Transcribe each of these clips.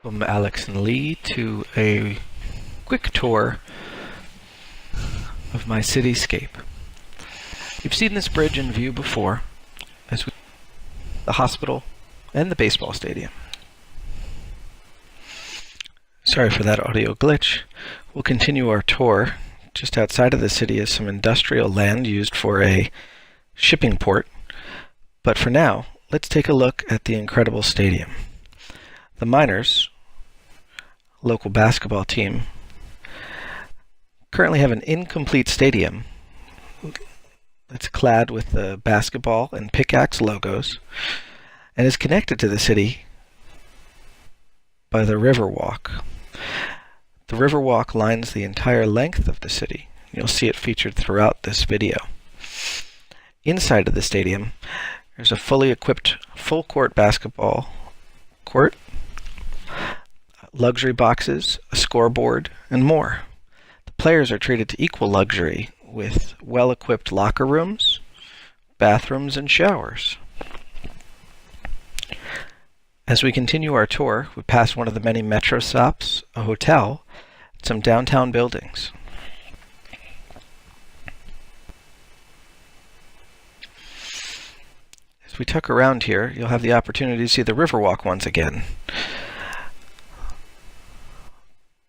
Welcome Alex and Lee to a quick tour of my cityscape. You've seen this bridge in view before, the hospital and the baseball stadium. Sorry for that audio glitch. We'll continue our tour. Just outside of the city is some industrial land used for a shipping port. But for now, let's take a look at the incredible stadium. The Miners, local basketball team, currently have an incomplete stadium that's clad with the basketball and pickaxe logos and is connected to the city by the Riverwalk. The Riverwalk lines the entire length of the city. You'll see it featured throughout this video. Inside of the stadium, there's a fully equipped full-court basketball court, luxury boxes, a scoreboard, and more. The players are treated to equal luxury with well-equipped locker rooms, bathrooms, and showers. As we continue our tour, we pass one of the many metro stops, a hotel, and some downtown buildings. As we tuck around here, you'll have the opportunity to see the Riverwalk once again.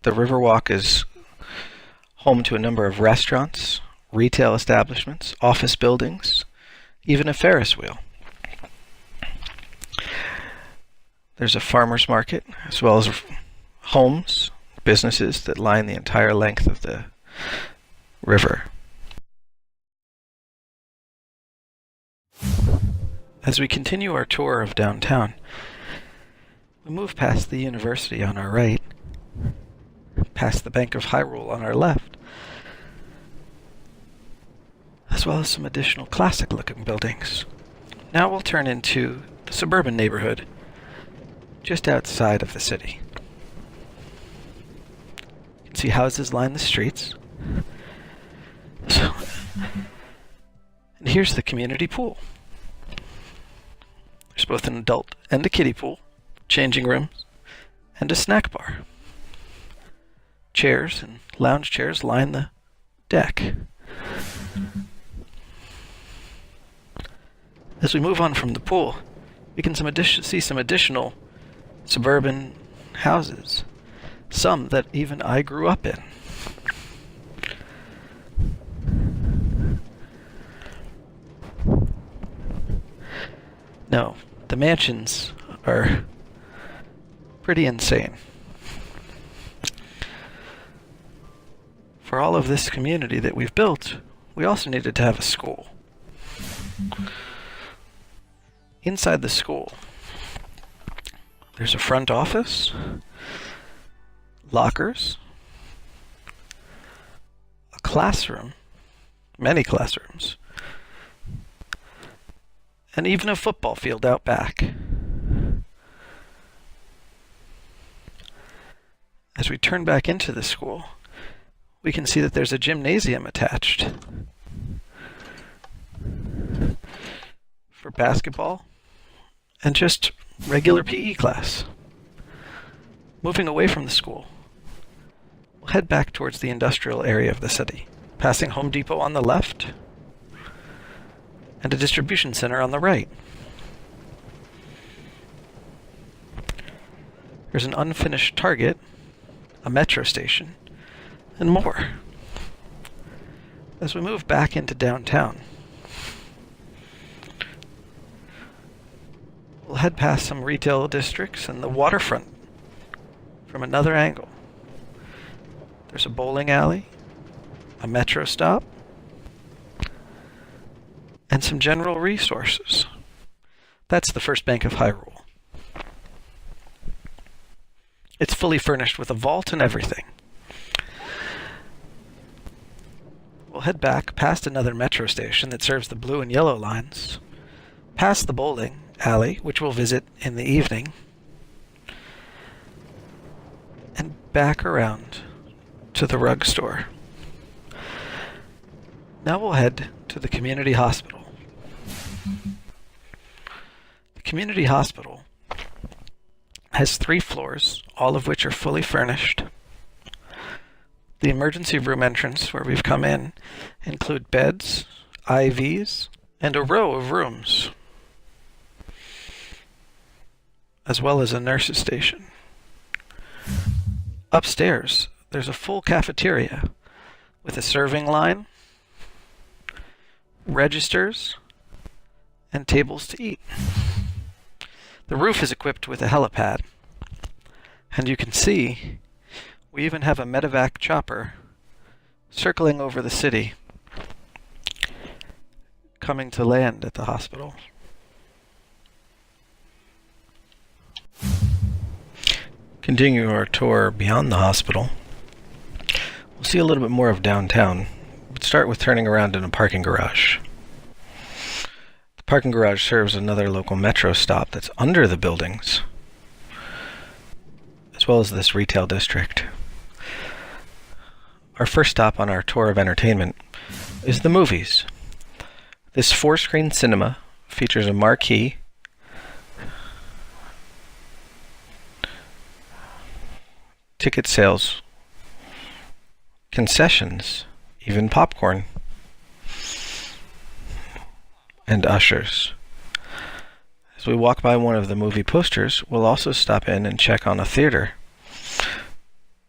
The Riverwalk is home to a number of restaurants, retail establishments, office buildings, even a Ferris wheel. There's a farmer's market, as well as homes, businesses that line the entire length of the river. As we continue our tour of downtown, we move past the university on our right, past the Bank of Hyrule on our left, as well as some additional classic-looking buildings. Now we'll turn into the suburban neighborhood, just outside of the city. You can see houses line the streets. And here's the community pool. There's both an adult and a kiddie pool, changing rooms, and a snack bar. Chairs and lounge chairs line the deck. As we move on from the pool, we can see some additional suburban houses, some that even I grew up in. No, the mansions are pretty insane. For all of this community that we've built, we also needed to have a school. Inside the school, there's a front office, lockers, a classroom, many classrooms, and even a football field out back. As we turn back into the school, we can see that there's a gymnasium attached for basketball and just regular PE class. Moving away from the school, we'll head back towards the industrial area of the city, passing Home Depot on the left and a distribution center on the right. There's an unfinished Target, a metro station, and more. As we move back into downtown, we'll head past some retail districts and the waterfront from another angle. There's a bowling alley, a metro stop, and some general resources. That's the First Bank of Hyrule. It's fully furnished with a vault and everything. We'll head back past another metro station that serves the blue and yellow lines, past the bowling alley, which we'll visit in the evening, and back around to the rug store. Now we'll head to the community hospital. The community hospital has 3 floors, all of which are fully furnished. The emergency room entrance where we've come in include beds, IVs, and a row of rooms, as well as a nurse's station. Upstairs, there's a full cafeteria with a serving line, registers, and tables to eat. The roof is equipped with a helipad, and you can see we even have a medevac chopper circling over the city, coming to land at the hospital. Continuing our tour beyond the hospital, we'll see a little bit more of downtown. We'll start with turning around in a parking garage. The parking garage serves another local metro stop that's under the buildings, as well as this retail district. Our first stop on our tour of entertainment is the movies. This 4-screen cinema features a marquee, ticket sales, concessions, even popcorn, and ushers. As we walk by one of the movie posters, we'll also stop in and check on a theater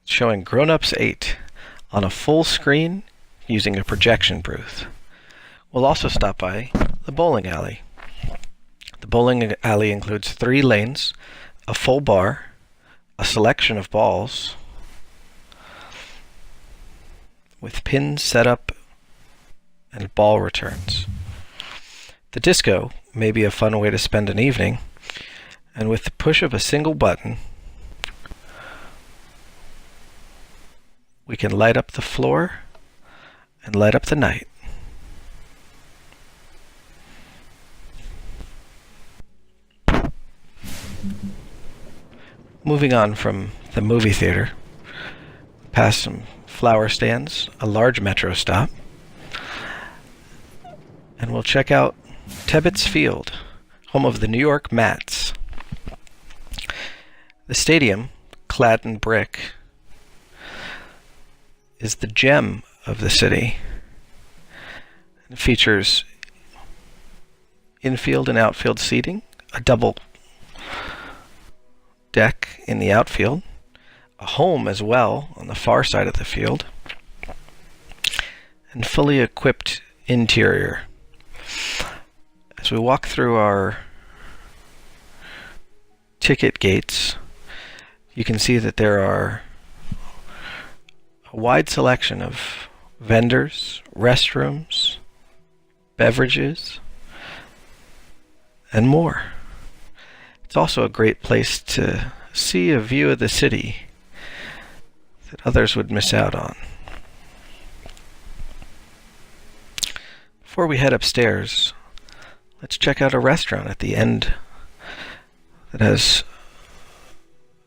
showing Grown Ups 8 on a full screen using a projection booth. We'll also stop by the bowling alley. The bowling alley includes 3 lanes, a full bar, a selection of balls, with pins set up and ball returns. The disco may be a fun way to spend an evening, and with the push of a single button, we can light up the floor and light up the night. Moving on from the movie theater, past some flower stands, a large metro stop, and we'll check out Tebbets Field, home of the New York Mets. The stadium, clad in brick, is the gem of the city. It features infield and outfield seating, a double deck in the outfield, a home as well on the far side of the field, and fully equipped interior. As we walk through our ticket gates, you can see that there are a wide selection of vendors, restrooms, beverages, and more. It's also a great place to see a view of the city that others would miss out on. Before we head upstairs, let's check out a restaurant at the end that has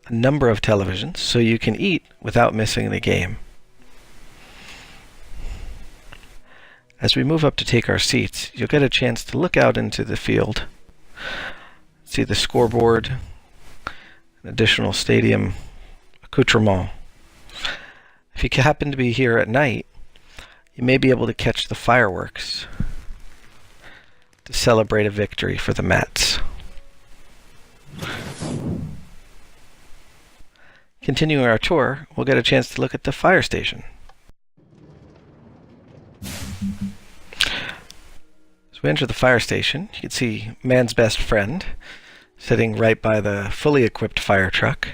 a number of televisions so you can eat without missing the game. As we move up to take our seats, you'll get a chance to look out into the field, see the scoreboard, an additional stadium accoutrement. If you happen to be here at night, you may be able to catch the fireworks to celebrate a victory for the Mets. Continuing our tour, we'll get a chance to look at the fire station. As we enter the fire station, you can see man's best friend sitting right by the fully equipped fire truck.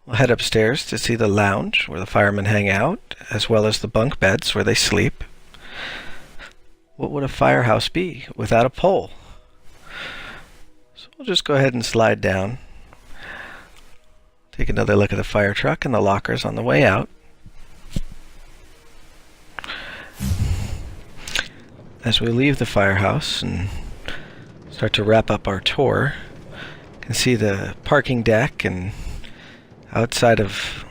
We'll head upstairs to see the lounge where the firemen hang out, as well as the bunk beds where they sleep. What would a firehouse be without a pole? So we'll just go ahead and slide down. Take another look at the fire truck and the lockers on the way out. As we leave the firehouse and start to wrap up our tour, you can see the parking deck and outside of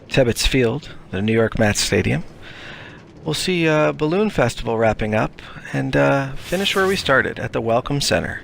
Tebbets Field, the New York Mets Stadium. We'll see a balloon festival wrapping up and finish where we started, at the Welcome Center.